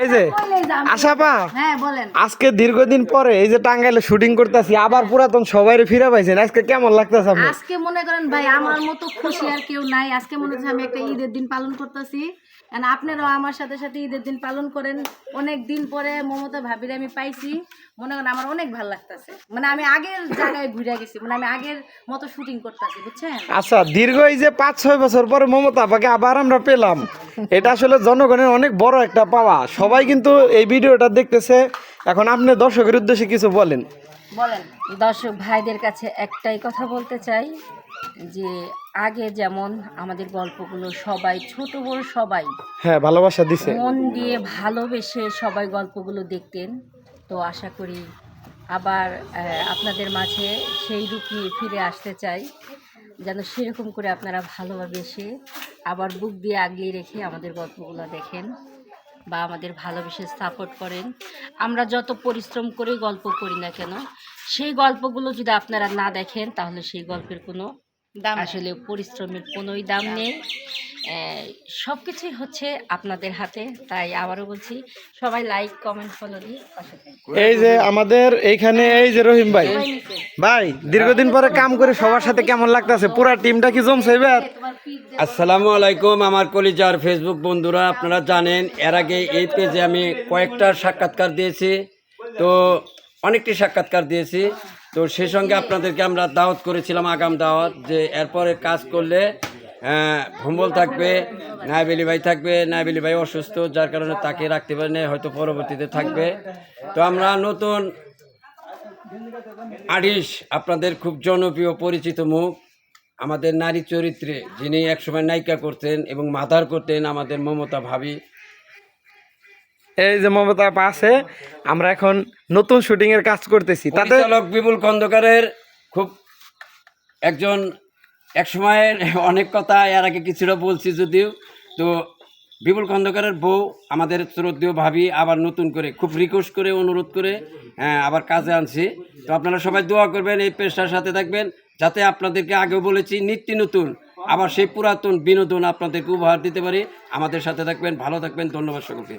এই যে আশাপা, আজকে দীর্ঘদিন পরে এই যে টাঙ্গাইলে শুটিং করতেছি, আবার পুরাতন সবাই ফিরে পাইছেন, আজকে কেমন লাগতেছে আপনার? আজকে মনে করেন ভাই আমার মতো খুশি আর কেউ নাই। আজকে মনে হচ্ছে আমি একটা ঈদের দিন পালন করতেছি। আপনারাও আমার সাথে সাথে ঈদের দিন পালন করেন। অনেক দিন পরে মমতা ভাবির আমি পাইছি, মনে করেন আমার অনেক ভালো লাগতেছে। মানে আমি আগের জায়গায় ঘুরে গেছি, মানে আমি আগের মতো শুটিং করতেছি, বুঝছেন? আচ্ছা, দীর্ঘ এই যে 5-6 বছর পরে মমতা আপাকে আবার আমরা পেলাম, এটা আসলে জনগণের অনেক বড় একটা পাওয়া। সবাই কিন্তু এই ভিডিওটা দেখতেছে, এখন আপনি দর্শকের উদ্দেশ্যে কিছু বলেন। দর্শক ভাইদের কাছে একটাই কথা বলতে চাই যে আগে যেমন আমাদের গল্পগুলো সবাই ছোট বড় সবাই ভালোবাসা দিছে, মন দিয়ে ভালোবেসে সবাই গল্পগুলো দেখতেন। তো আশা করি আবার আপনাদের মাঝে সেই রূপ নিয়ে ফিরে আসতে চাই, যেন সেরকম করে আপনারা ভালোবেসে আবার বুক দিয়ে আগলিয়ে রেখে আমাদের গল্পগুলো দেখেন বা আমাদের ভালোবেসে সাপোর্ট করেন। আমরা যত পরিশ্রম করে গল্প করি না কেন, সেই গল্পগুলো যদি আপনারা না দেখেন তাহলে সেই গল্পের কোনো দাম, আসলে পরিশ্রমের কোনোই দাম নেই। সব কিছুই হচ্ছে আপনাদের হাতে। তাই আবারও বলছি, সবাই লাইক কমেন্ট ফলো দিয়ে পাশে থাকবেন। এই যে আমাদের এইখানে এই যে রহিম ভাই, ভাই দীর্ঘদিন পরে কাম করে সবার সাথে কেমন লাগতেছে? পুরা টিমটা কি জমছে এবার? আসসালামু আলাইকুম আমার কলিজার ফেসবুক বন্ধুরা, আপনারা জানেন এর আগে এই পেজে আমি কয়েকটা সাক্ষাৎকার দিয়েছি, তো অনেকটি সাক্ষাৎকার দিয়েছি। তো সেই সঙ্গে আপনাদেরকে আমরা দাওয়াত করেছিলাম, আগাম দাওয়াত, যে এরপরে কাজ করলে ভম্বল থাকবে, নাইবেলি ভাই থাকবে। নাইবেলি ভাই অসুস্থ, যার কারণে তাকে রাখতে পারেনি, হয়তো পরবর্তীতে থাকবে। তো আমরা নতুন আর্টিস্ট, আপনাদের খুব জনপ্রিয় পরিচিত মুখ, আমাদের নারী চরিত্রে যিনি একসময় নায়িকা করতেন এবং মাদার করতেন, আমাদের মমতা ভাবি। এই যে মমতা আপা আছে, আমরা এখন নতুন শুটিং এর কাজ করতেছি। তাতে পরিচালক বিপুল খন্দকারের খুব একজন, একসময়ের অনেক কথা এর আগে কিছুটা বলছি যদিও, তো বিপুল খন্দকারের বউ আমাদের শ্রদ্ধেয় ভাবি আবার নতুন করে খুব রিকোয়েস্ট করে অনুরোধ করে আবার কাজে আনছি। তো আপনারা সবাই দোয়া করবেন, এই পেশার সাথে থাকবেন, যাতে আপনাদেরকে আগেও বলেছি নিত্য নতুন আবার সেই পুরাতন বিনোদন আপনাদেরকে উপহার দিতে পারি। আমাদের সাথে থাকবেন, ভালো থাকবেন, ধন্যবাদ সকলকে।